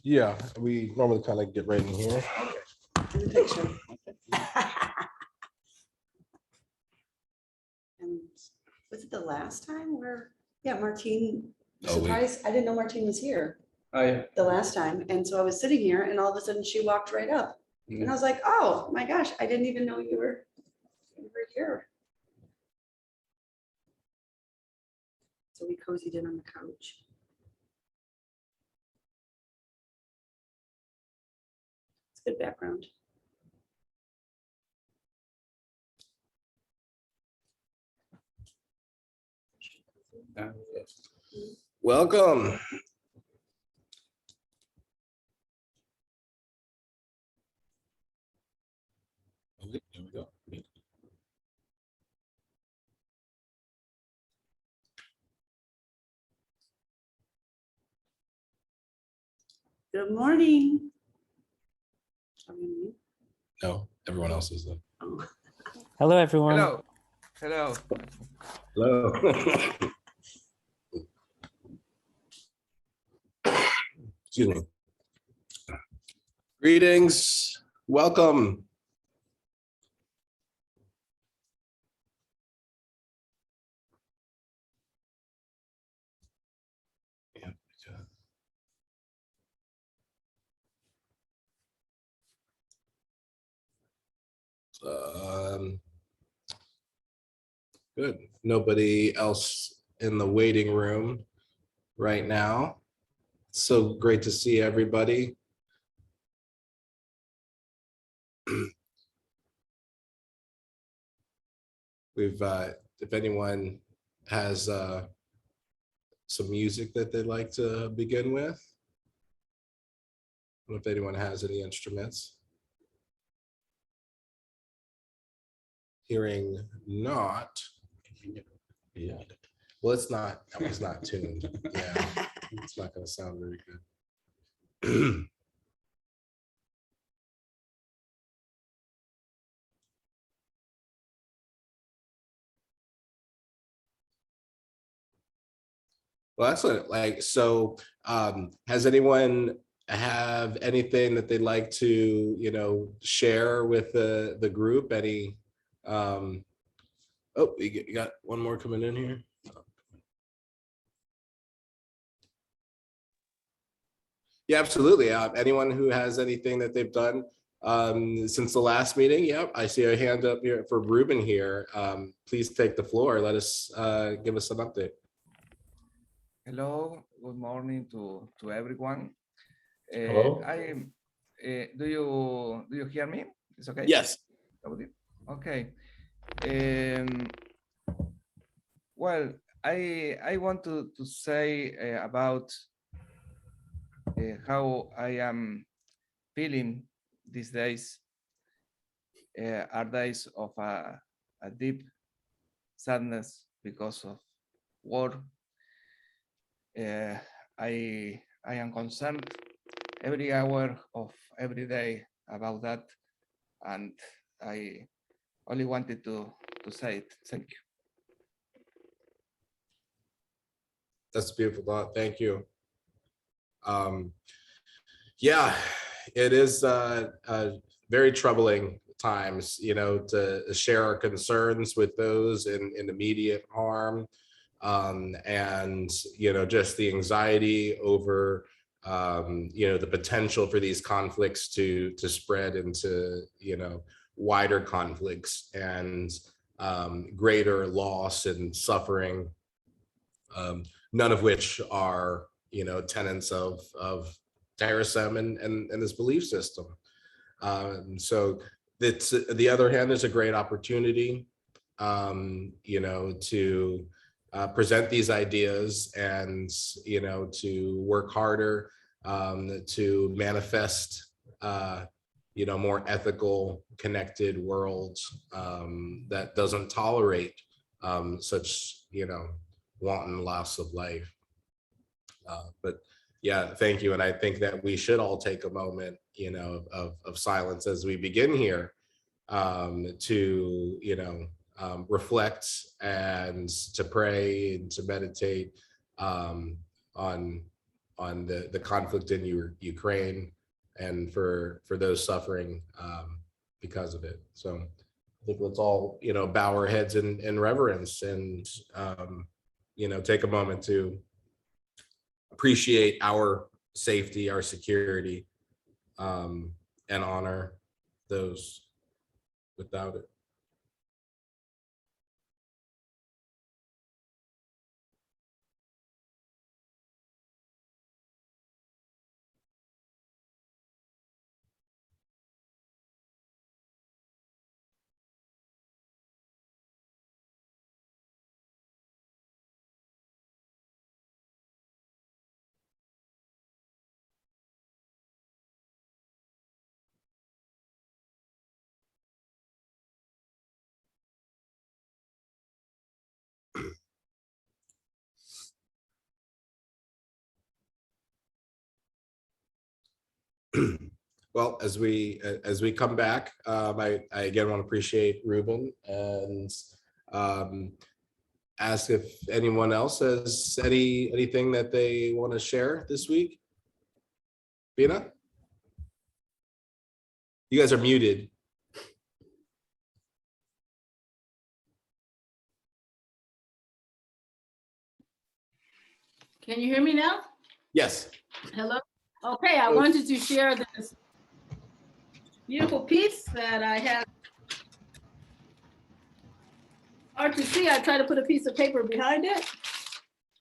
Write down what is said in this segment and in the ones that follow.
Yeah, we normally kind of get right in here. In the picture. And was it the last time where, yeah, Martine was Oh, wait. surprised? I didn't know Martine was here Oh, yeah. the last time. And so I was sitting here and all of a sudden she walked right up. And I was like, oh my gosh, I didn't even know you were here. So we cozied in on the couch. It's good background. Welcome. Here we go. Good morning. Are we on mute? No, everyone else is there. Oh. Hello, everyone. Hello. Hello. Hello. Excuse me. Greetings. Welcome. Good. Nobody else in the waiting room right now. So great to see everybody. We've, if anyone has some music that they'd like to begin with. I don't know if anyone has any instruments. Hearing not. Yeah. Well, it's not, that was not tuned. Yeah, it's not going to sound very good. Well, excellent. Like, so has anyone have anything that they'd like to, share with the group? Any, oh, you got one more coming in here. Yeah, absolutely. Anyone who has anything that they've done since the last meeting? Yep, I see a hand up here for Ruben here. Please take the floor. Let us give us an update. Hello. Good morning to everyone. Hello. Do you hear me? It's okay. Yes. Okay. Well, I want to say about how I am feeling these days. Are days of a deep sadness because of war. I am concerned every hour of every day about that, and I only wanted to say it. Thank you. That's a beautiful thought. Thank you. Yeah, it is very troubling times, to share our concerns with those in immediate harm, and just the anxiety over the potential for these conflicts to spread into wider conflicts and greater loss and suffering, none of which are tenets of Terasem and this belief system. So it's, the other hand, there's a great opportunity, to present these ideas and, to work harder, to manifest, more ethical, connected worlds that doesn't tolerate such, wanton loss of life. But yeah, thank you. And I think that we should all take a moment, of silence as we begin here, to, reflect and to pray and to meditate on the conflict in Ukraine and for those suffering because of it. So I think let's all, bow our heads in reverence and, take a moment to appreciate our safety, our security, and honor those without it. Well, as we come back, I again want to appreciate Ruben and ask if anyone else has anything that they want to share this week. Bina, you guys are muted. Can you hear me now? Yes. Hello? Okay, I wanted to share this beautiful piece that I have. Hard to see, I try to put a piece of paper behind it.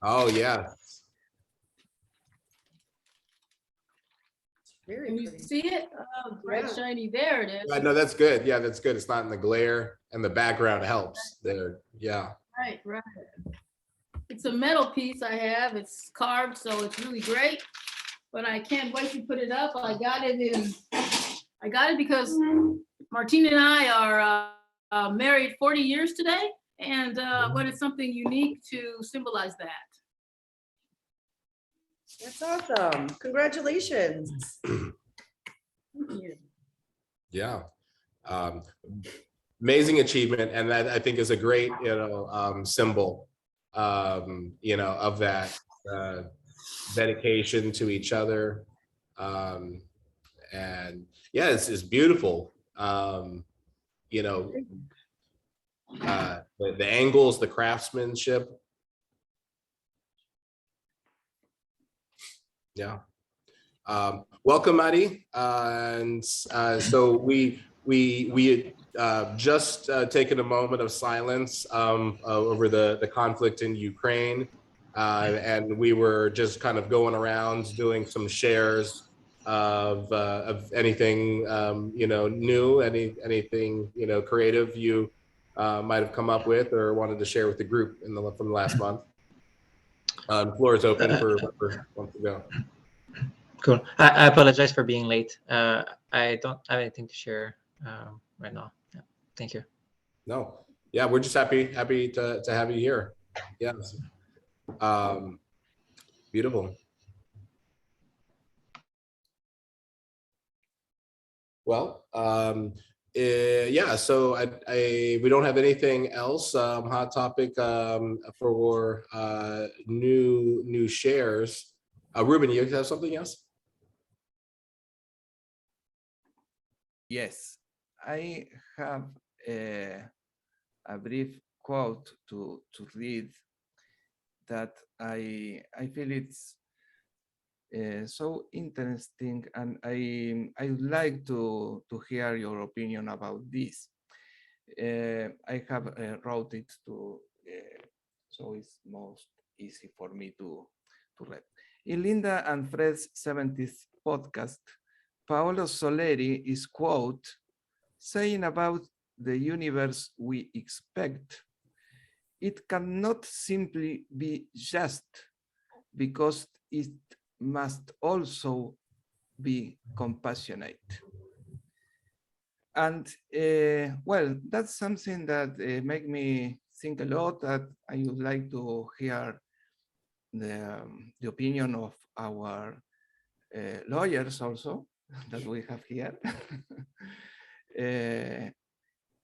Oh, yeah. Very Can you pretty. see it? Oh, bright, Yeah. shiny, there it is. No, that's good. Yeah, that's good. It's not in the glare and the background helps there. Yeah. Right, right. It's a metal piece I have. It's carved, so it's really great. But I can't wait to put it up. I got it because Martina and I are married 40 years today, and wanted something unique to symbolize that. That's awesome. Congratulations. Thank you. Yeah. Amazing achievement. And that I think is a great, symbol, of that dedication to each other. And yeah, it's beautiful. The angles, the craftsmanship. Yeah. Welcome, Mari. And so we just taken a moment of silence over the conflict in Ukraine. And we were just kind of going around doing some shares of anything, new, anything, creative you might have come up with or wanted to share with the group from the last month. The floor is open for whoever wants to go. Cool. I apologize for being late. I don't have anything to share right now. Yeah. Thank you. No. Yeah, we're just happy to have you here. Yes. Beautiful. Well, yeah, so we don't have anything else hot topic for new shares. Ruben, you have something else? Yes, I have a brief quote to read that I feel it's so interesting, and I would like to hear your opinion about this. I have wrote it to so it's most easy for me to read. In Linda and Fred's 70th podcast, Paolo Soleri is quote saying about the universe we expect, it cannot simply be just because it must also be compassionate. And well, that's something that make me think a lot, that I would like to hear the opinion of our lawyers also that we have here. The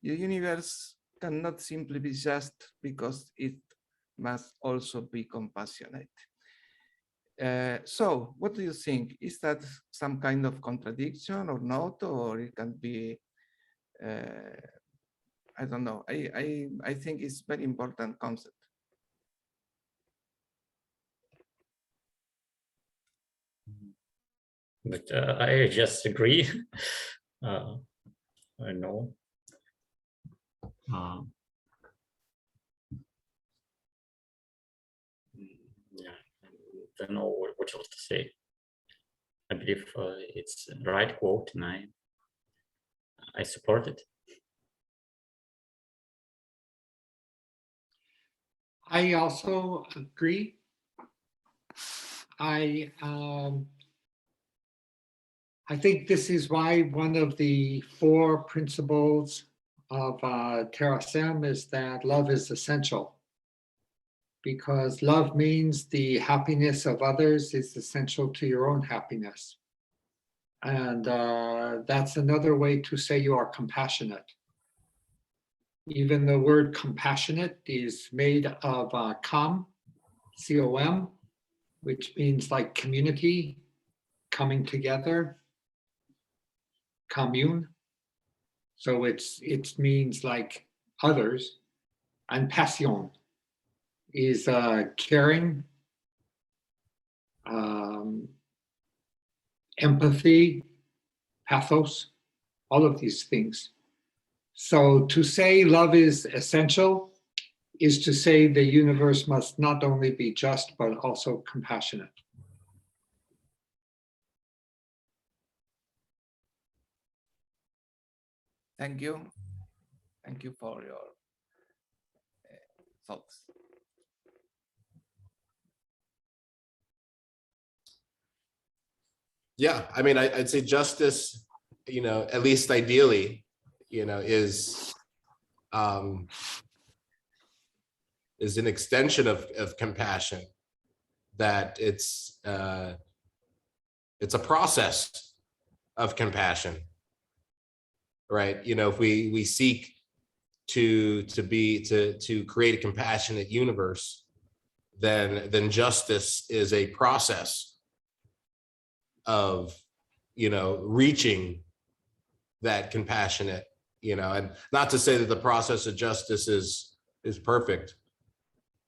universe cannot simply be just because it must also be compassionate. So what do you think? Is that some kind of contradiction or not, or it can be, I don't know. I think it's very important concept. But I just agree. I know. Yeah, I don't know what else to say. I believe it's the right quote, and I support it. I also agree. I think this is why one of the 4 principles of Terasem is that love is essential. Because love means the happiness of others is essential to your own happiness. And that's another way to say you are compassionate. Even the word compassionate is made of com, C-O-M, which means like community, coming together, commune. So it means like others. And passion is caring, empathy, pathos, all of these things. So to say love is essential is to say the universe must not only be just, but also compassionate. Thank you. Thank you for your thoughts. Yeah, I mean, I'd say justice, at least ideally, is an extension of compassion. That it's a process of compassion, right? If we seek to create a compassionate universe, then justice is a process of reaching that compassionate, and not to say that the process of justice is perfect,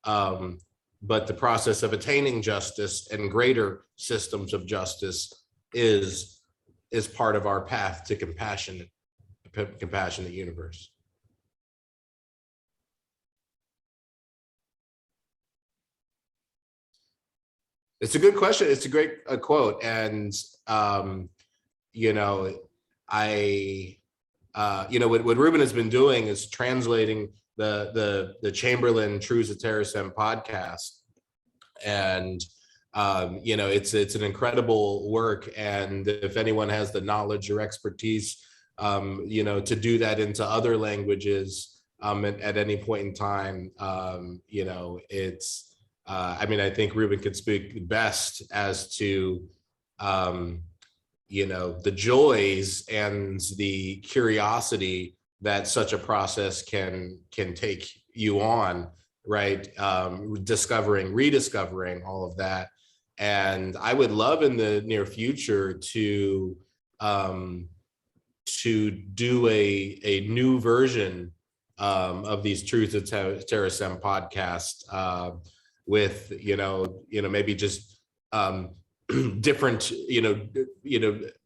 but the process of attaining justice and greater systems of justice is part of our path to compassionate universe. It's a good question. It's a great quote. And, what Ruben has been doing is translating the Chamberlain Truths of Terasem podcast. And, it's an incredible work. And if anyone has the knowledge or expertise, to do that into other languages at any point in time, it's, I think Ruben could speak best as to, the joys and the curiosity that such a process can take you on, right? Rediscovering all of that. And I would love in the near future to do a new version of these Truths of Terasem podcast with maybe just different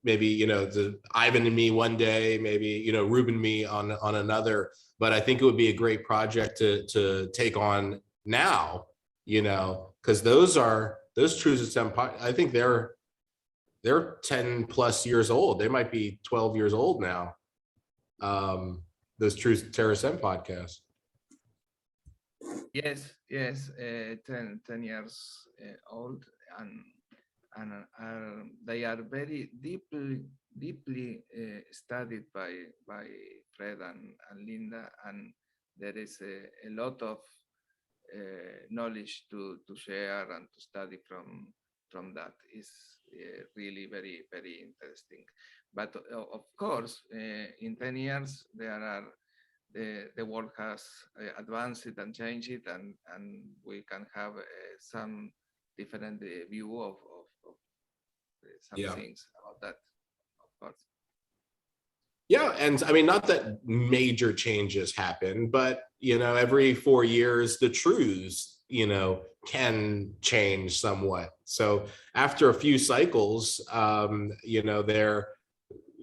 maybe the Ivan and me one day, maybe Ruben me on another. But I think it would be a great project to take on now, because those Truths of Terasem, I think they're 10 plus years old. They might be 12 years old now. Those Truths of Terasem podcasts. Yes, 10 years old, and they are very deeply studied by Fred and Linda, and there is a lot of knowledge to share and to study from that. Is really very, very interesting. But of course, in 10 years, the world has advanced and changed, and we can have some different view of some Yeah. things about that, of course. Yeah, and I mean, not that major changes happen, but every 4 years, the truths, can change somewhat. So after a few cycles,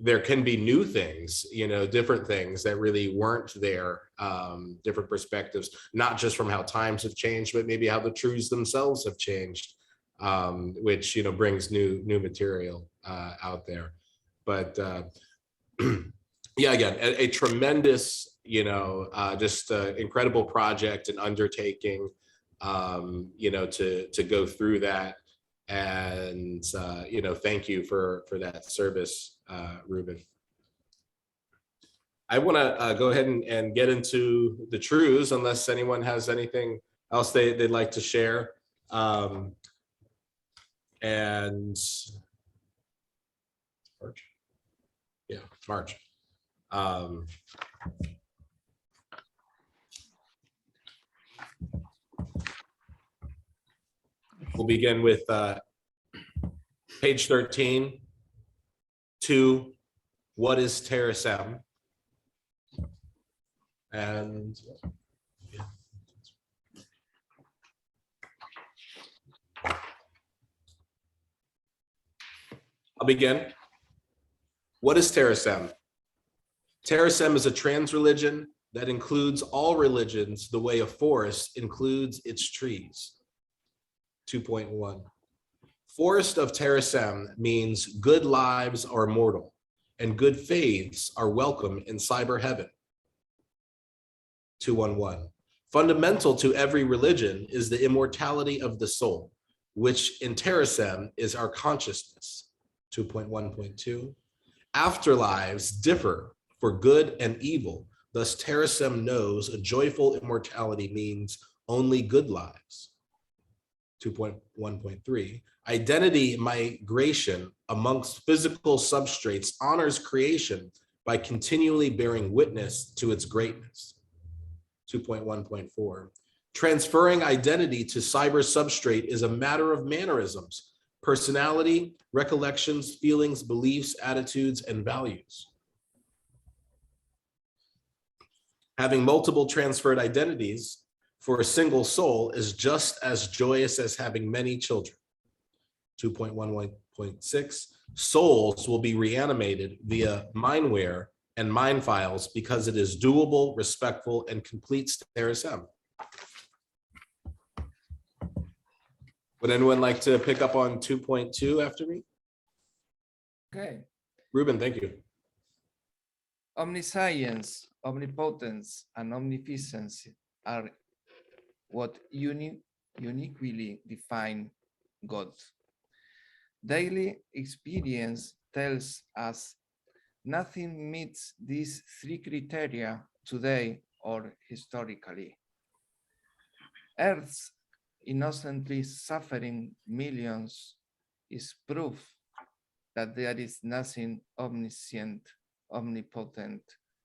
there can be new things, different things that really weren't there, different perspectives, not just from how times have changed, but maybe how the truths themselves have changed, which brings new material out there. But yeah, again, a tremendous, just incredible project and undertaking, to go through that. And, thank you for that service, Ruben. I want to go ahead and get into the truths, unless anyone has anything else they'd like to share. And March. Yeah, March. We'll begin with page 13, 2, what is Terasem? And I'll begin. What is Terasem? Terasem is a trans religion that includes all religions the way a forest includes its trees. 2.1. Forest of Terasem means good lives are mortal and good faiths are welcome in cyber heaven. 2.11. Fundamental to every religion is the immortality of the soul, which in Terasem is our consciousness. 2.1.2. Afterlives differ for good and evil. Thus, Terasem knows a joyful immortality means only good lives. 2.1.3. Identity migration amongst physical substrates honors creation by continually bearing witness to its greatness. 2.1.4. Transferring identity to cyber substrate is a matter of mannerisms, personality, recollections, feelings, beliefs, attitudes, and values. Having multiple transferred identities for a single soul is just as joyous as having many children. 2.11.6. Souls will be reanimated via mindware and mind files because it is doable, respectful, and completes Terasem. Would anyone like to pick up on 2.2 after me? Okay. Ruben, thank you. Omniscience, omnipotence, and omnificence are what uniquely define God. Daily experience tells us nothing meets these three criteria today or historically. Earth's innocently suffering millions is proof that there is nothing omniscient, omnipotent,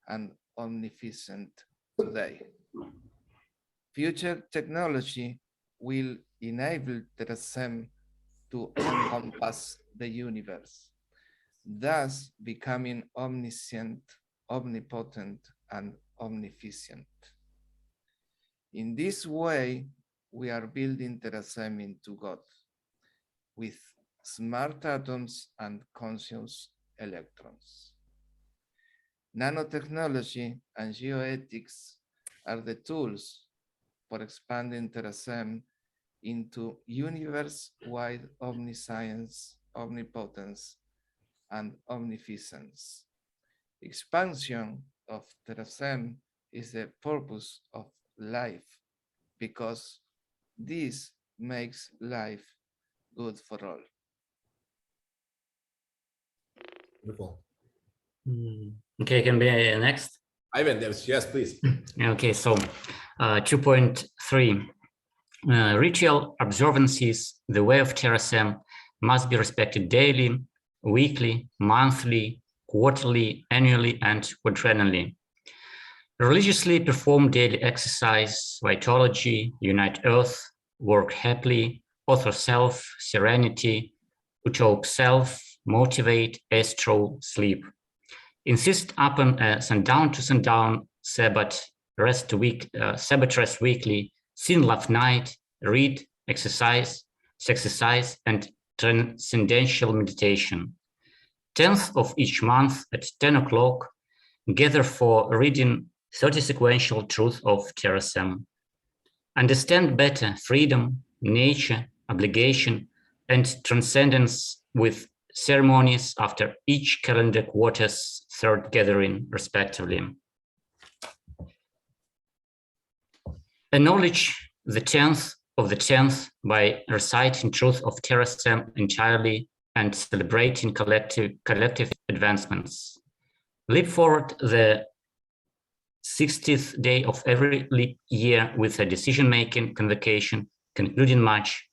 and omnificent today. Future technology will enable Terasem to encompass the universe, thus becoming omniscient, omnipotent, and omnificent. In this way, we are building Terasem into God with smart atoms and conscious electrons. Nanotechnology and geoethics are the tools for expanding Terasem into universe-wide omniscience, omnipotence, and omnificence. Expansion of Terasem is the purpose of life because this makes life good for all. Wonderful. Okay, can be next. Ivan, yes, please. Okay, so 2.3. Ritual observances, the way of Terasem, must be respected daily, weekly, monthly, quarterly, annually, and quadrennially. Religiously perform daily exercise, vitology, unite earth, work happily, author self, serenity, utope self, motivate, astral, sleep. Insist upon a sundown to sundown, Sabbath rest weekly, sin love night, read, exercise, and transcendental meditation. 10th of each month at 10 o'clock, gather for reading 30 sequential Truths of Terasem. Understand better freedom, nature, obligation, and transcendence with ceremonies after each calendar quarter's third gathering, respectively. Acknowledge the 10th of the 10th by reciting Truth of Terasem entirely and celebrating collective advancements. Leap forward the 60th day of every leap year with a decision-making convocation, concluding March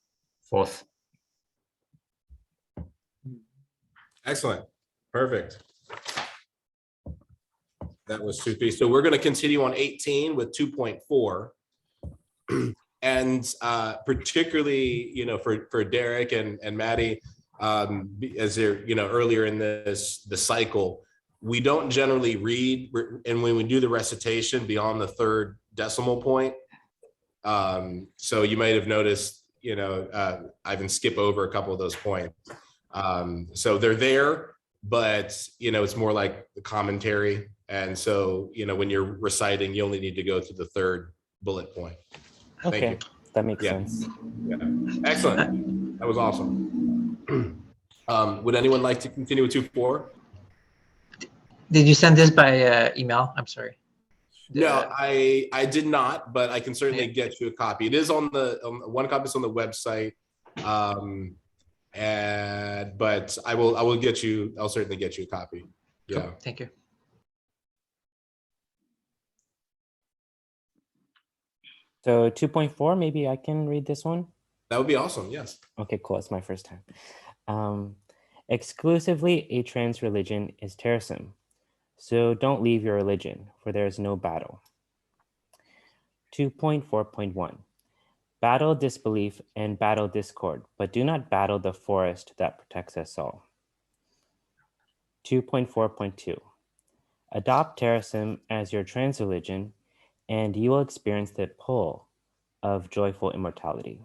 4th. Excellent. Perfect. That was 2P. So we're going to continue on 18 with 2.4. And particularly, you know, for Derek and Maddie, as they're, you know, earlier in the cycle, we don't generally read, and when we do the recitation beyond the third decimal point. So you might have noticed, you know, I can skip over a couple of those points. So they're there, but, you know, it's more like the commentary. And so, you know, when you're reciting, you only need to go to the third bullet point. Thank Okay, you. that makes Yeah. sense. Yeah. Excellent. That was awesome. Would anyone like to continue with 2.4? Did you send this by email? I'm sorry. No, I did not, but I can certainly get you a copy. It is on the one copy is on the website, but I'll certainly get you a copy. Yeah. Cool. Thank you. So 2.4, maybe I can read this one. That would be awesome. Yes. Okay, cool. It's my first time. Exclusively a trans religion is Terasem. So don't leave your religion, for there is no battle. 2.4.1. Battle disbelief and battle discord, but do not battle the forest that protects us all. 2.4.2. Adopt Terasem as your trans religion, and you will experience the pull of joyful immortality.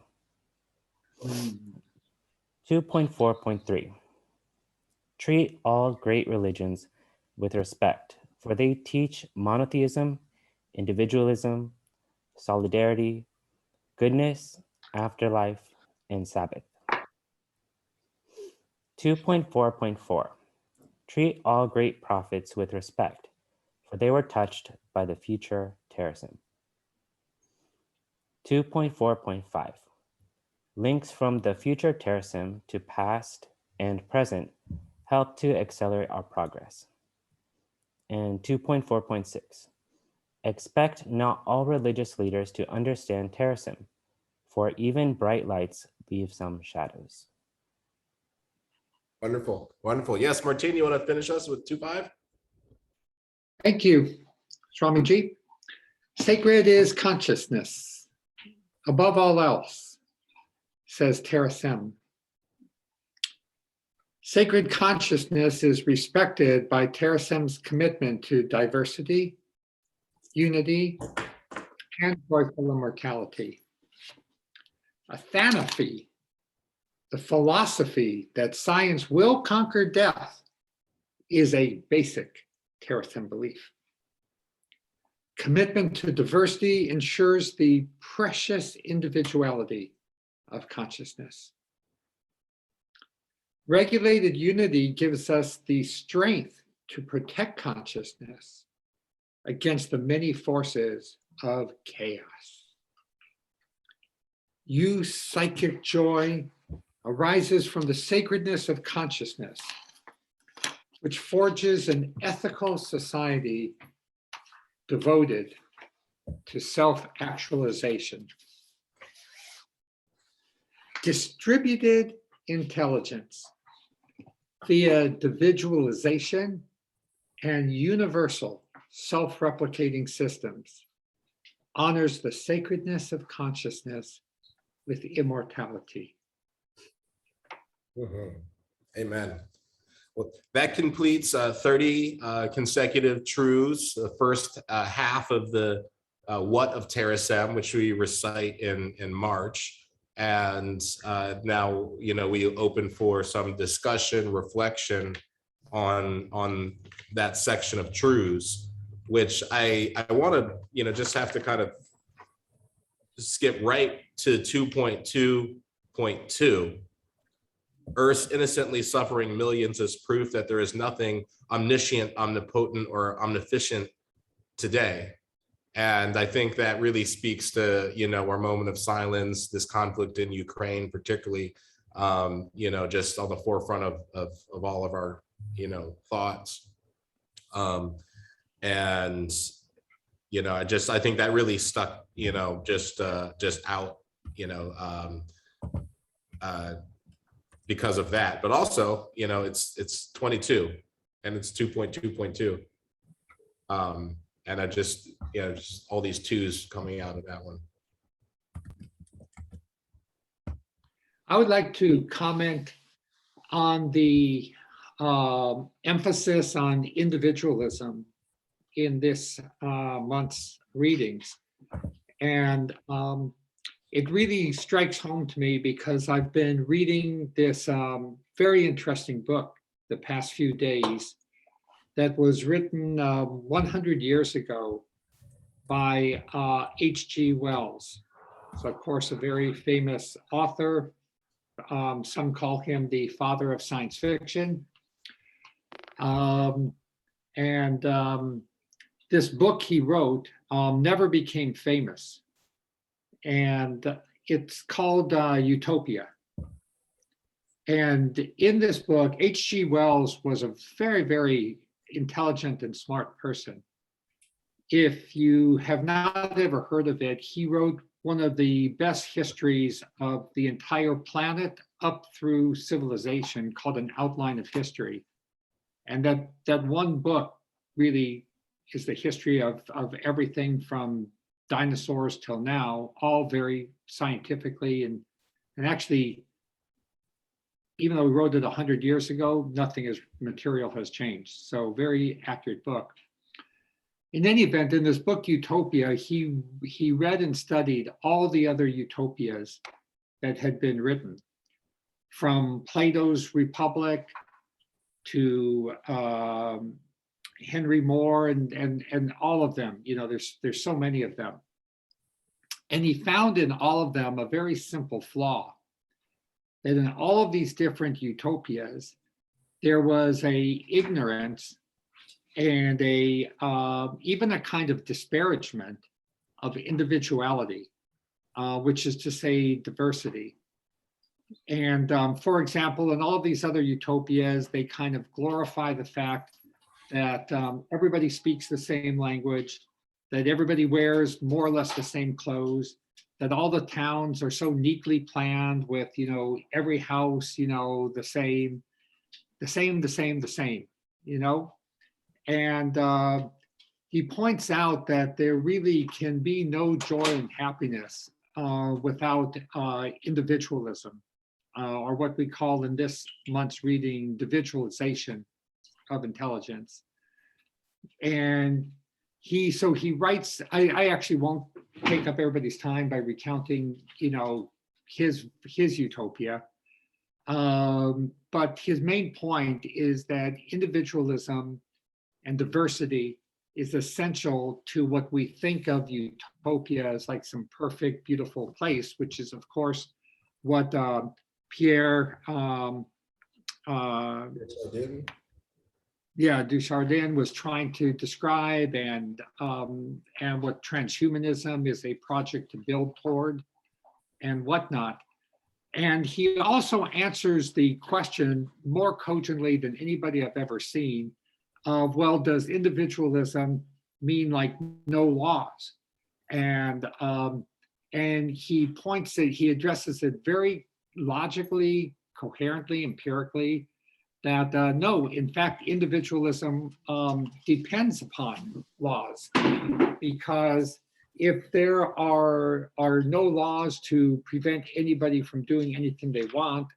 2.4.3. Treat all great religions with respect, for they teach monotheism, individualism, solidarity, goodness, afterlife, and Sabbath. 2.4.4. Treat all great prophets with respect, for they were touched by the future Terasem. 2.4.5. Links from the future Terasem to past and present help to accelerate our progress. And 2.4.6. Expect not all religious leaders to understand Terasem, for even bright lights leave some shadows. Wonderful. Wonderful. Yes, Martin, you want to finish us with 2.5? Thank you, Swamiji. Sacred is consciousness. Above all else, says Terasem. Sacred consciousness is respected by Terasem's commitment to diversity, unity, and joyful immortality. Athanaphy, the philosophy that science will conquer death, is a basic Terasem belief. Commitment to diversity ensures the precious individuality of consciousness. Regulated unity gives us the strength to protect consciousness against the many forces of chaos. Psychic joy arises from the sacredness of consciousness, which forges an ethical society devoted to self-actualization. Distributed intelligence via individualization and universal self-replicating systems honors the sacredness of consciousness with immortality. Mhm. Amen. Well, that completes 30 consecutive truths, the first half of the what of Terasem, which we recite in March. And now, we open for some discussion, reflection on that section of truths, which I want to, just have to kind of skip right to 2.2.2. Earth's innocently suffering millions is proof that there is nothing omniscient, omnipotent, or omniscient today. And I think that really speaks to, our moment of silence, this conflict in Ukraine, particularly, just on the forefront of all of our, thoughts. And, I think that really stuck, just out, because of that, but also, it's 22 and it's 2.2.2. And I just all these twos coming out of that one. I would like to comment on the emphasis on individualism in this month's readings. And it really strikes home to me because I've been reading this very interesting book the past few days that was written 100 years ago by H.G. Wells. So, of course, a very famous author. Some call him the father of science fiction. This book he wrote never became famous. And it's called Utopia. And in this book, H.G. Wells was a very, very intelligent and smart person. If you have not ever heard of it, he wrote one of the best histories of the entire planet up through civilization called An Outline of History. And that one book really is the history of everything from dinosaurs till now, all very scientifically and actually, even though we wrote it 100 years ago, nothing material has changed. So very accurate book. In any event, in this book, Utopia, he read and studied all the other utopias that had been written, from Plato's Republic to Henry Moore and all of them. There's so many of them. And he found in all of them a very simple flaw, that in all of these different utopias, there was a ignorance and even a kind of disparagement of individuality, which is to say diversity. And for example, in all of these other utopias, they kind of glorify the fact that everybody speaks the same language, that everybody wears more or less the same clothes, that all the towns are so neatly planned with, every house, the same. And he points out that there really can be no joy and happiness without individualism, or what we call in this month's reading, individualization of intelligence. And he writes, I actually won't take up everybody's time by recounting, his utopia. But his main point is that individualism and diversity is essential to what we think of utopia as like some perfect, beautiful place, which is, of course, what Pierre Dujardin was trying to describe, and what transhumanism is a project to build toward and whatnot. And he also answers the question more cogently than anybody I've ever seen of, well, does individualism mean like no laws? And he points that he addresses it very logically, coherently, empirically, that no, in fact, individualism depends upon laws, because if there are no laws to prevent anybody from doing anything they want,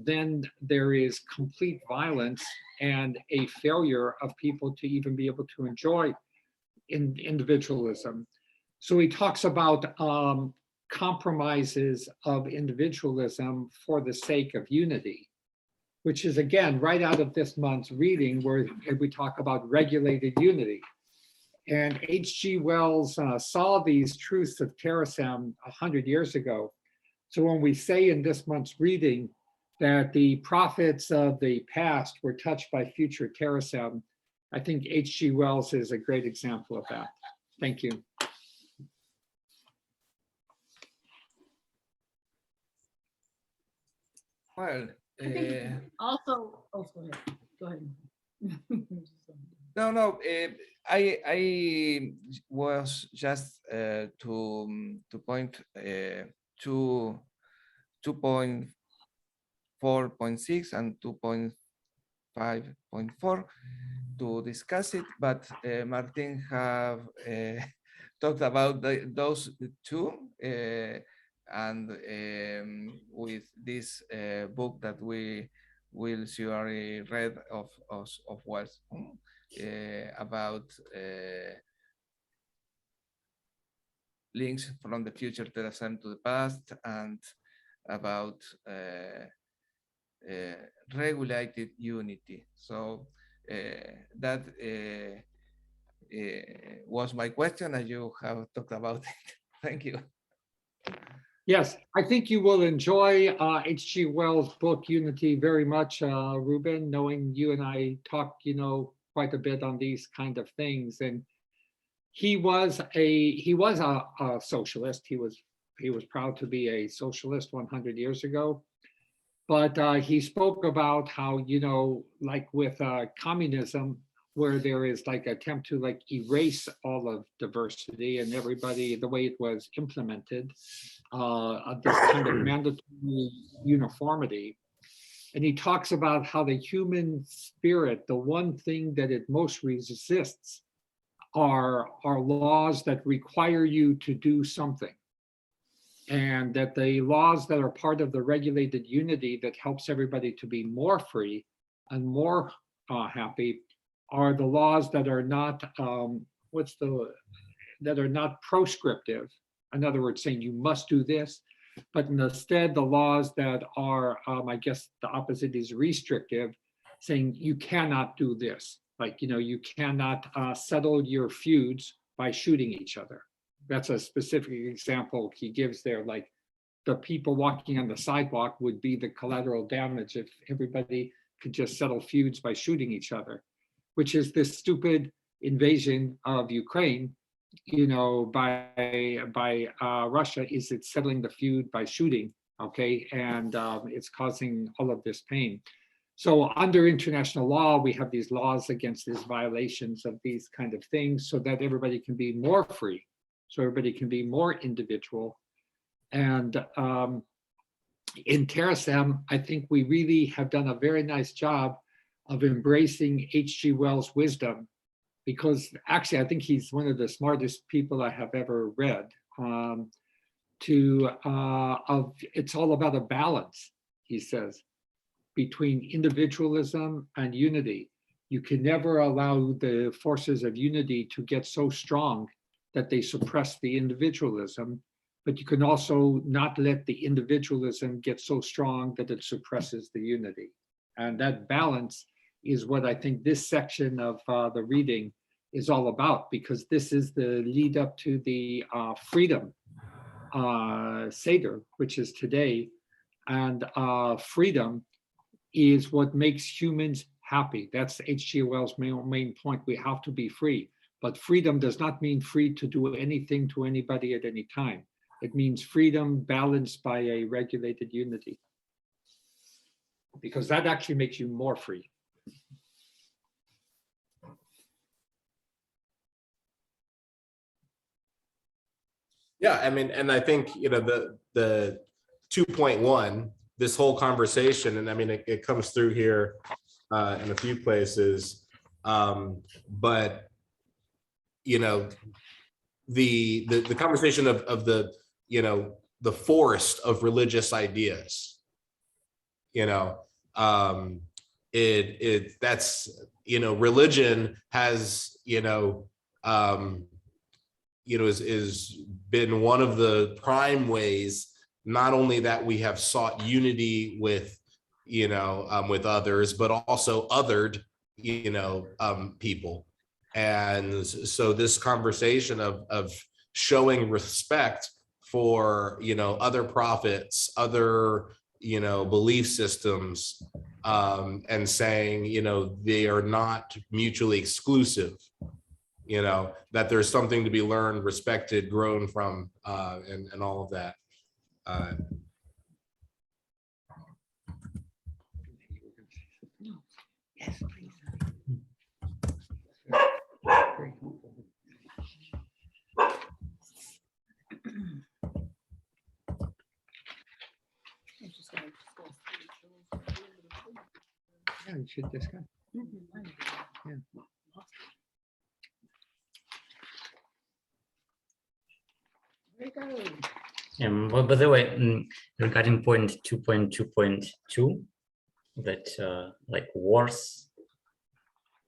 then there is complete violence and a failure of people to even be able to enjoy individualism. So he talks about compromises of individualism for the sake of unity, which is again right out of this month's reading, where we talk about regulated unity. And H.G. Wells saw these truths of Terasem 100 years ago. So when we say in this month's reading that the prophets of the past were touched by future Terasem, I think H.G. Wells is a great example of that. Thank you. Well, I think also, oh, go ahead. Go ahead. no, I was just to point to 2.4.6 and 2.5.4 to discuss it, but Martin have talked about those two, and with this book that we will surely read of Wells about links from the future Terasem to the past, and about regulated unity. So that was my question, and you have talked about it. Thank you. Yes, I think you will enjoy H.G. Wells' book Unity very much, Ruben, knowing you and I talk, quite a bit on these kind of things. And he was a socialist. He was proud to be a socialist 100 years ago. But he spoke about how, like with communism, where there is like attempt to like erase all of diversity and everybody, the way it was implemented, this kind of mandatory uniformity. And he talks about how the human spirit, the one thing that it most resists are laws that require you to do something. And that the laws that are part of the regulated unity that helps everybody to be more free and more happy are the laws that are not that are not proscriptive. In other words, saying you must do this, but instead the laws that are, I guess the opposite is restrictive, saying you cannot do this. Like, you cannot settle your feuds by shooting each other. That's a specific example he gives there. Like the people walking on the sidewalk would be the collateral damage if everybody could just settle feuds by shooting each other, which is this stupid invasion of Ukraine, by Russia. Is it settling the feud by shooting? Okay, and it's causing all of this pain. So under international law, we have these laws against these violations of these kind of things so that everybody can be more free, so everybody can be more individual. And in Terasem, I think we really have done a very nice job of embracing H.G. Wells' wisdom, because actually I think he's one of the smartest people I have ever read. It's all about a balance, he says, between individualism and unity. You can never allow the forces of unity to get so strong that they suppress the individualism, but you can also not let the individualism get so strong that it suppresses the unity. And that balance is what I think this section of the reading is all about, because this is the lead up to the freedom Seder, which is today. And freedom is what makes humans happy. That's H.G. Wells' main point. We have to be free. But freedom does not mean free to do anything to anybody at any time. It means freedom balanced by a regulated unity, because that actually makes you more free. Yeah, I mean, and I think, the 2.1, this whole conversation, and I mean, it comes through here in a few places, but the conversation of the forest of religious ideas, you know. That's, you know, religion has, is been one of the prime ways, not only that we have sought unity with, with others, but also othered, people. And so this conversation of showing respect for, other prophets, other, belief systems, and saying, they are not mutually exclusive, that there's something to be learned, respected, grown from, and all of that. Yes, please. Yeah, you should discuss. Yeah. But by the way, regarding point 2.2.2, that like wars,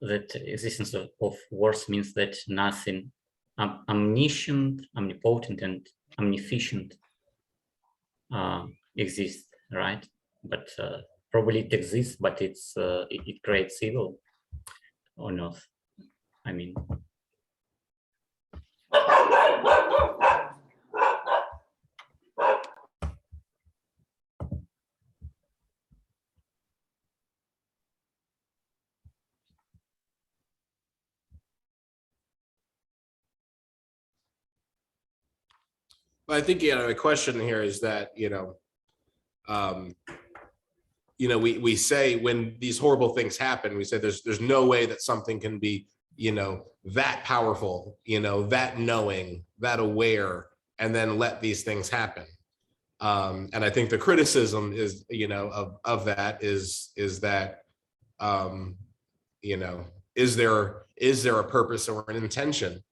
that existence of wars means that nothing omniscient, omnipotent, and omniscient exists, right? But probably it exists, but it creates evil or not. I mean. But I think, the question here is that, we say when these horrible things happen, we say there's no way that something can be, that powerful, that knowing, that aware, and then let these things happen. And I think the criticism is, of that is that, is there a purpose or an intention,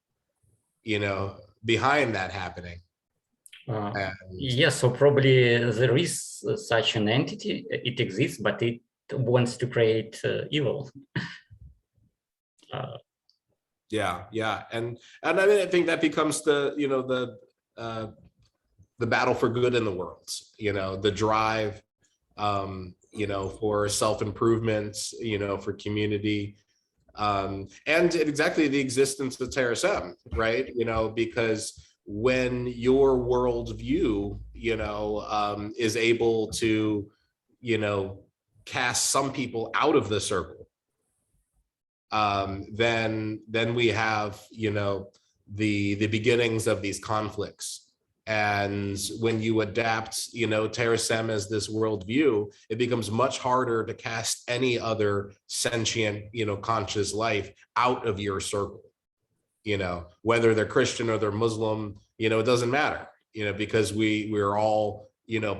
behind that happening? Yes, so probably there is such an entity. It exists, but it wants to create evil. Yeah, and I mean, I think that becomes the battle for good in the world. The drive, for self-improvement, for community, and exactly the existence of Terasem, right? Because when your worldview, is able to, cast some people out of the circle, then we have, the beginnings of these conflicts. And when you adapt, Terasem as this worldview, it becomes much harder to cast any other sentient, conscious life out of your circle. Whether they're Christian or they're Muslim, it doesn't matter, because we're all,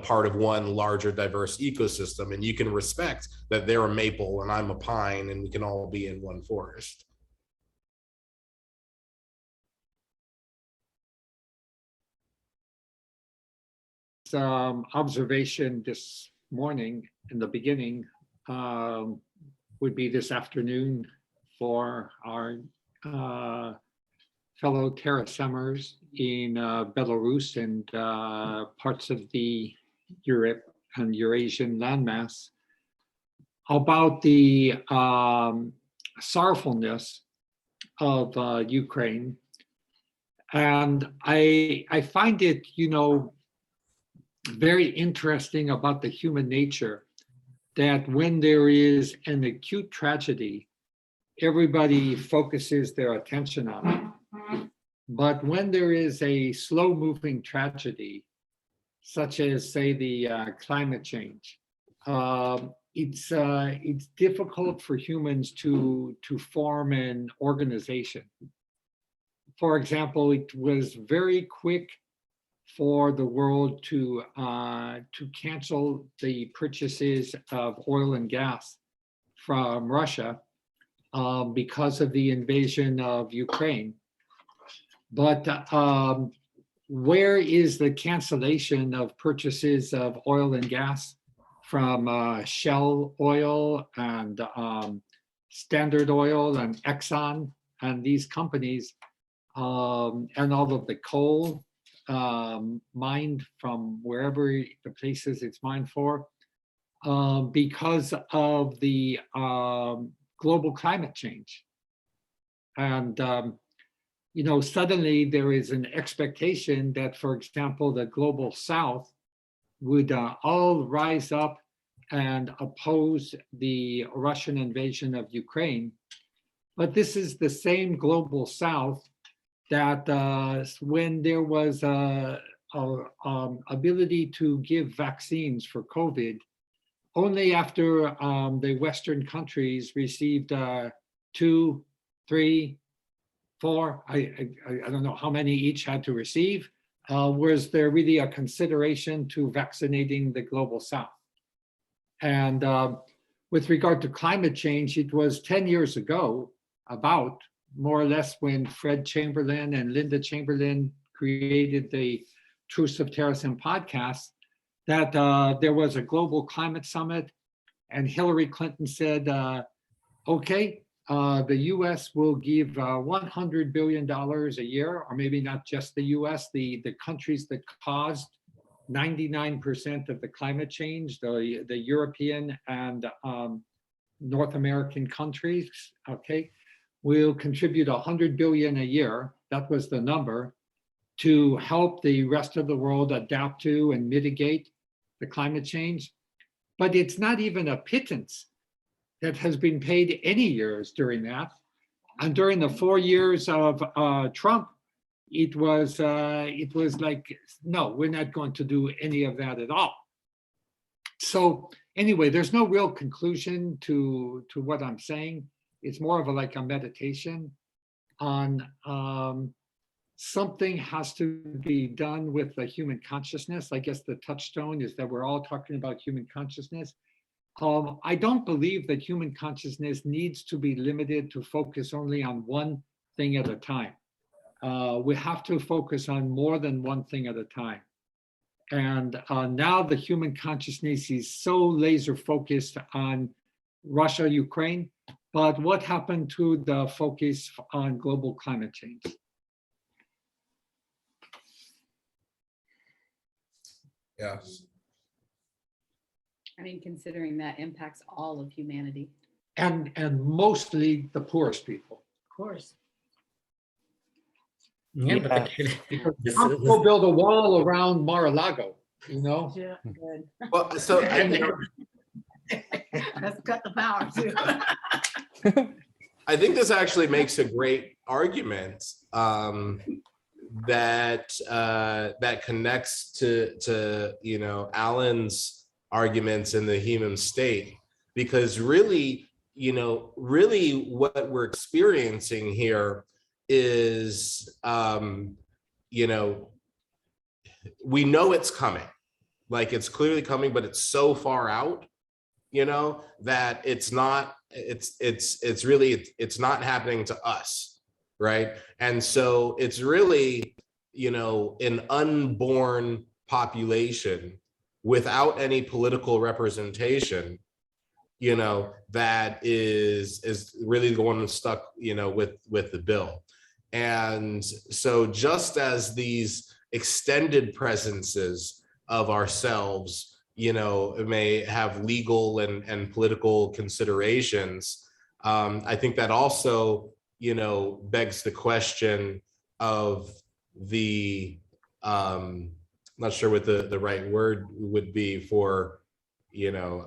part of one larger diverse ecosystem, and you can respect that they're a maple and I'm a pine and we can all be in one forest. Observation this morning in the beginning would be this afternoon for our fellow Terasemers in Belarus and parts of the Europe and Eurasian landmass about the sorrowfulness of Ukraine. And I find it, very interesting about the human nature that when there is an acute tragedy, everybody focuses their attention on it. But when there is a slow-moving tragedy, such as, say, the climate change, it's difficult for humans to form an organization. For example, it was very quick for the world to cancel the purchases of oil and gas from Russia because of the invasion of Ukraine. But where is the cancellation of purchases of oil and gas from Shell Oil and Standard Oil and Exxon and these companies, and all of the coal mined from wherever the places it's mined for, because of the global climate change. And, you know, suddenly there is an expectation that, for example, the global South would all rise up and oppose the Russian invasion of Ukraine. But this is the same global South that when there was ability to give vaccines for COVID, only after the Western countries received 2, 3, 4, I don't know how many each had to receive, was there really a consideration to vaccinating the global South. And with regard to climate change, it was 10 years ago, about more or less, when Fred Chamberlain and Linda Chamberlain created the Truths of Terasem podcast, that there was a global climate summit, and Hillary Clinton said, okay, the US will give $100 billion a year, or maybe not just the US, the countries that caused 99% of the climate change, the European and North American countries, okay, will contribute 100 billion a year. That was the number, to help the rest of the world adapt to and mitigate the climate change. But it's not even a pittance that has been paid any years during that. And during the 4 years of Trump, it was like, no, we're not going to do any of that at all. So anyway, there's no real conclusion to what I'm saying. It's more of like a meditation on something has to be done with the human consciousness. I guess the touchstone is that we're all talking about human consciousness. I don't believe that human consciousness needs to be limited to focus only on one thing at a time. We have to focus on more than one thing at a time. And now the human consciousness is so laser focused on Russia, Ukraine, but what happened to the focus on global climate change? Yes. I mean, considering that impacts all of humanity. And mostly the poorest people. Of course. Yeah, but Yeah. actually, this Trump is- will build a wall around Mar-a-Lago, you know? Yeah, good. Well, so Let's cut the power too. I think this actually makes a great argument that that connects to you know, Alan's arguments in the human state, because really, you know, really what we're experiencing here is you know, we know it's coming, like it's clearly coming, but it's so far out, you know, that it's not, it's really, it's not happening to us, right? And so it's really, you know, an unborn population without any political representation, you know, that is really the one that's stuck, you know, with the bill. And so just as these extended presences of ourselves, you know, may have legal and political considerations, I think that also, you know, begs the question of the, not sure what the right word would be for, you know,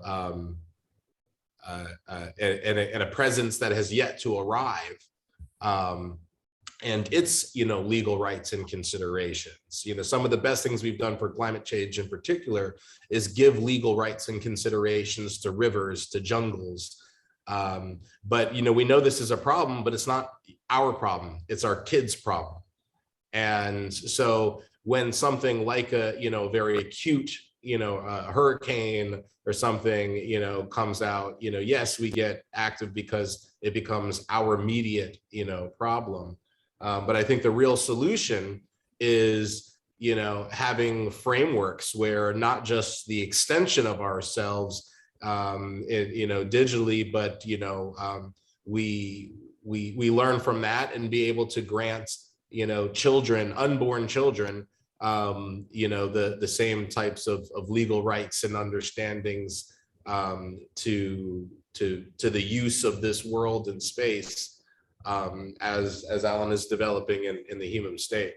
and a presence that has yet to arrive, and its, you know, legal rights and considerations. You know, some of the best things we've done for climate change in particular is give legal rights and considerations to rivers, to jungles. But, you know, we know this is a problem, but it's not our problem, it's our kids' problem. And so when something like a, you know, very acute, you know, hurricane or something, you know, comes out, you know, yes, we get active because it becomes our immediate, you know, problem. But I think the real solution is, having frameworks where not just the extension of ourselves, digitally, but, we learn from that and be able to grant, children, unborn children, the same types of legal rights and understandings to the use of this world and space as Alan is developing in the human state.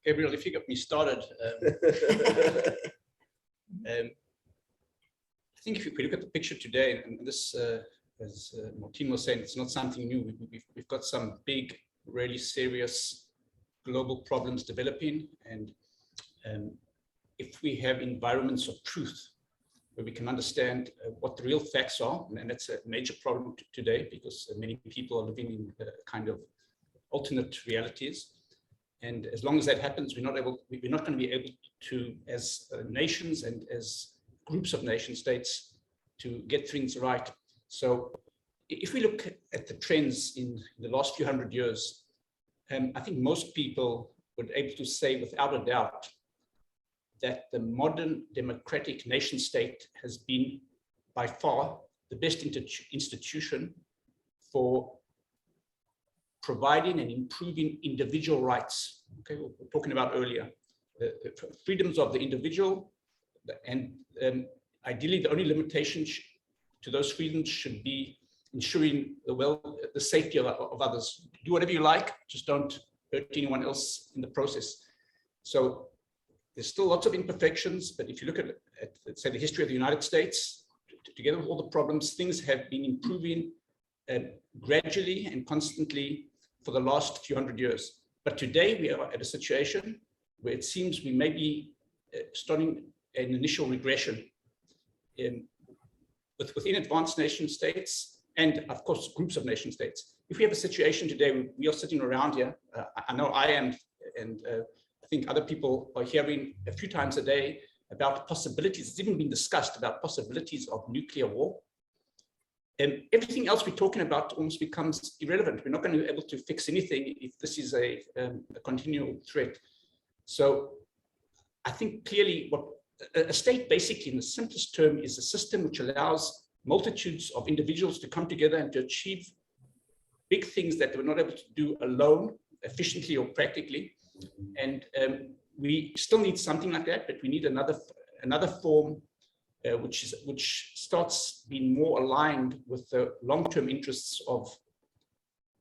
Gabriel, if you get me started, I think if we look at the picture today, and this, as Martin was saying, it's not something new. We've got some big, really serious global problems developing, and if we have environments of truth where we can understand what the real facts are, and that's a major problem today because many people are living in kind of alternate realities. And as long as that happens, we're not going to be able to, as nations and as groups of nation states, to get things right. So if we look at the trends in the last few hundred years, I think most people would be able to say without a doubt that the modern democratic nation state has been by far the best institution for providing and improving individual rights. Okay, we were talking about earlier, the freedoms of the individual, and ideally the only limitation to those freedoms should be ensuring the safety of others. Do whatever you like, just don't hurt anyone else in the process. So there's still lots of imperfections, but if you look at let's say, the history of the United States, together with all the problems, things have been improving gradually and constantly for the last few hundred years. But today we are at a situation where it seems we may be starting an initial regression within advanced nation states and, of course, groups of nation states. If we have a situation today, we are sitting around here, I know I am, and I think other people are hearing a few times a day about possibilities, it's even been discussed about possibilities of nuclear war. And everything else we're talking about almost becomes irrelevant. We're not going to be able to fix anything if this is a continual threat. So I think clearly what a state basically in the simplest term is a system which allows multitudes of individuals to come together and to achieve big things that they were not able to do alone, efficiently or practically. And we still need something like that, but we need another form which starts being more aligned with the long-term interests of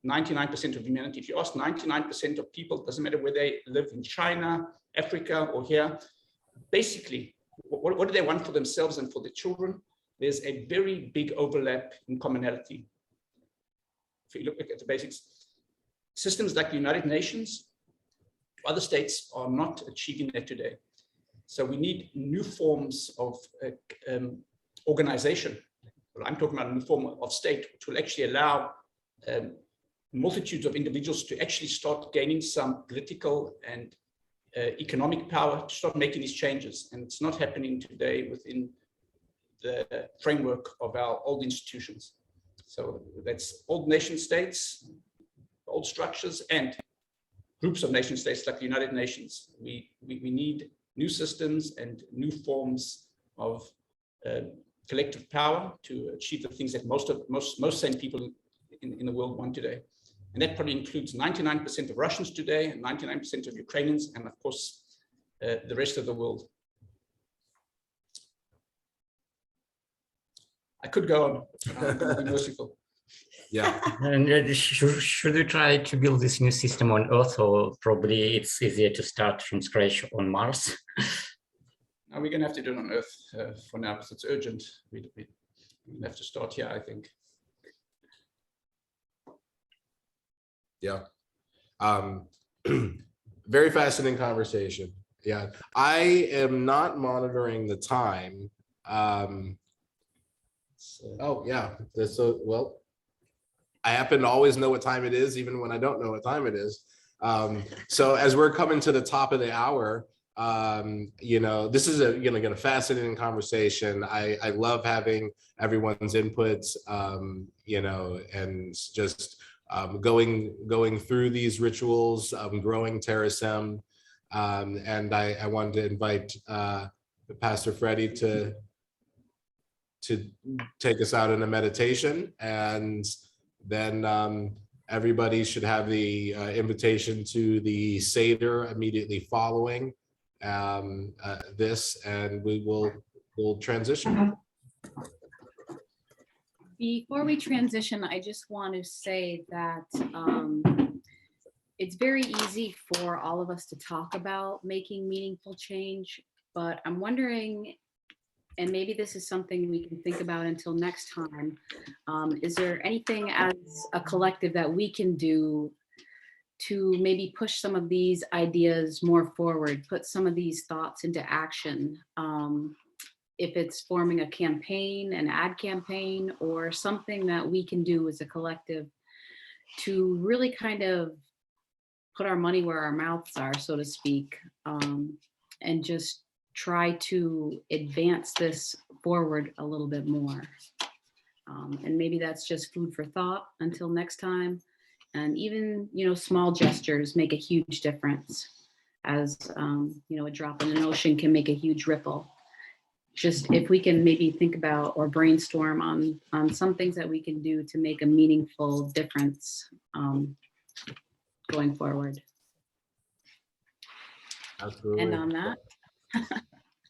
99% of humanity. If you ask 99% of people, it doesn't matter where they live, in China, Africa, or here, basically, what do they want for themselves and for their children? There's a very big overlap in commonality. If you look at the basics, systems like the United Nations, other states are not achieving that today. So we need new forms of organization. Well, I'm talking about a new form of state, which will actually allow multitudes of individuals to actually start gaining some political and economic power to start making these changes. And it's not happening today within the framework of our old institutions. So that's old nation states, old structures, and groups of nation states like the United Nations. We need new systems and new forms of collective power to achieve the things that most sane people in the world want today. And that probably includes 99% of Russians today, and 99% of Ukrainians, and of course, the rest of the world. I could go on, but I'm going to be merciful. Yeah. And should we try to build this new system on Earth, or probably it's easier to start from scratch on Mars? Now we're going to have to do it on Earth for now because it's urgent. We have to start here, I think. Yeah. Very fascinating conversation. Yeah. I am not monitoring the time. Oh, yeah. So, well, I happen to always know what time it is, even when I don't know what time it is. So as we're coming to the top of the hour, this is a fascinating conversation. I love having everyone's inputs, and just going through these rituals, growing Terasem. And I wanted to invite Pastor Freddie to take us out in a meditation, and then everybody should have the invitation to the Seder immediately following this, and we'll transition. Before we transition, I just want to say that it's very easy for all of us to talk about making meaningful change, but I'm wondering, and maybe this is something we can think about until next time, is there anything as a collective that we can do to maybe push some of these ideas more forward, put some of these thoughts into action? If it's forming a campaign, an ad campaign, or something that we can do as a collective to really kind of put our money where our mouths are, so to speak, and just try to advance this forward a little bit more. And maybe that's just food for thought until next time. And even, small gestures make a huge difference, as, a drop in an ocean can make a huge ripple. Just if we can maybe think about or brainstorm on some things that we can do to make a meaningful difference going forward. Absolutely. And on that.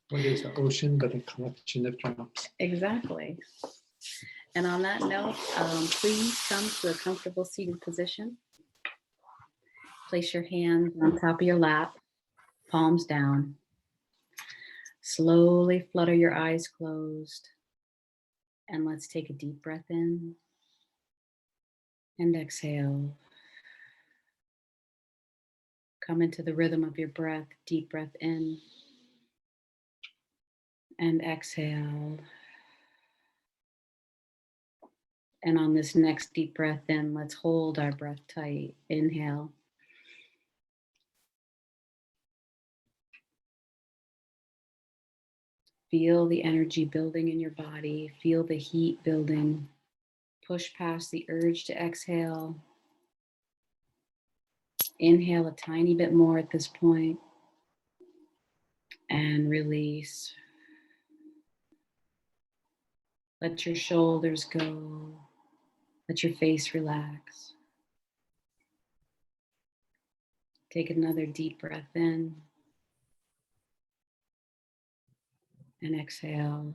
What is the ocean but a collection of drops? Exactly. And on that note, please come to a comfortable seated position. Place your hands on top of your lap, palms down. Slowly flutter your eyes closed. And let's take a deep breath in and exhale. Come into the rhythm of your breath, deep breath in and exhale. And on this next deep breath in, let's hold our breath tight. Inhale. Feel the energy building in your body. Feel the heat building. Push past the urge to exhale. Inhale a tiny bit more at this point. And release. Let your shoulders go. Let your face relax. Take another deep breath in. And exhale.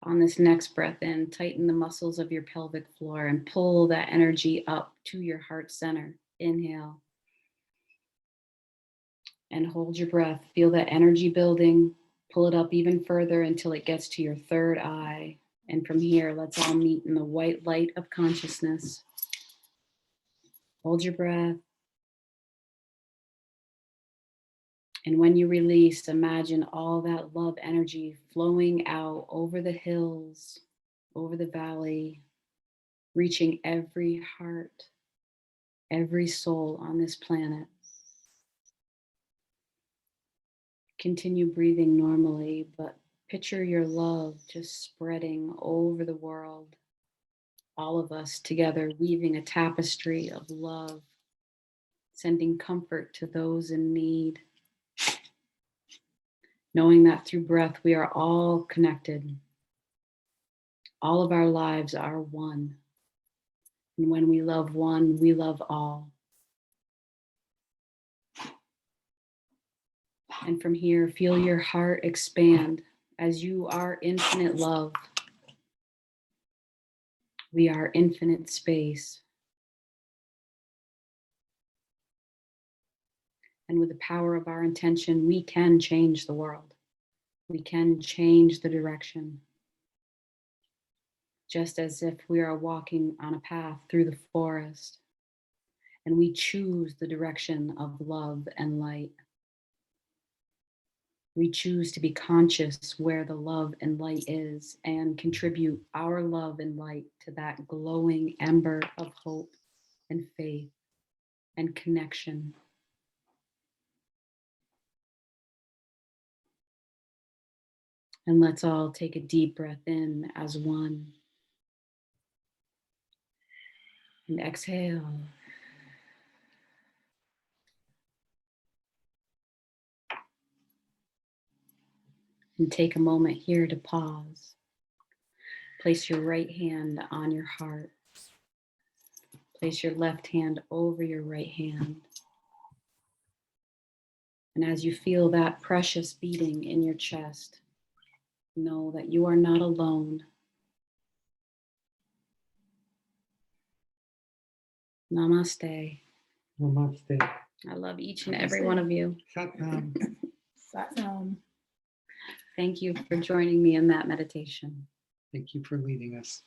On this next breath in, tighten the muscles of your pelvic floor and pull that energy up to your heart center. Inhale. And hold your breath. Feel that energy building. Pull it up even further until it gets to your third eye. And from here, let's all meet in the white light of consciousness. Hold your breath. And when you release, imagine all that love energy flowing out over the hills, over the valley, reaching every heart, every soul on this planet. Continue breathing normally, but picture your love just spreading over the world. All of us together weaving a tapestry of love, sending comfort to those in need. Knowing that through breath, we are all connected. All of our lives are one. And when we love one, we love all. And from here, feel your heart expand as you are infinite love. We are infinite space. And with the power of our intention, we can change the world. We can change the direction. Just as if we are walking on a path through the forest and we choose the direction of love and light. We choose to be conscious where the love and light is and contribute our love and light to that glowing ember of hope and faith and connection. And let's all take a deep breath in as one. And exhale. And take a moment here to pause. Place your right hand on your heart. Place your left hand over your right hand. And as you feel that precious beating in your chest, know that you are not alone. Namaste. Namaste. I love each and every one of you. Satnam. Thank you for joining me in that meditation. Thank you for leading us.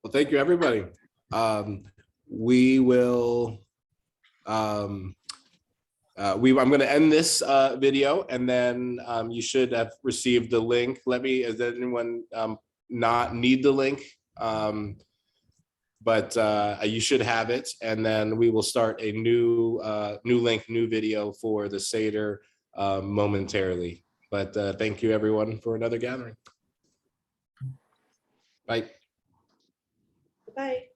Well, thank you, everybody. We will. I'm going to end this video, and then you should have received the link. Does anyone not need the link? But you should have it, and then we will start a new link, new video for the Seder momentarily. But thank you, everyone, for another gathering. Bye. Bye.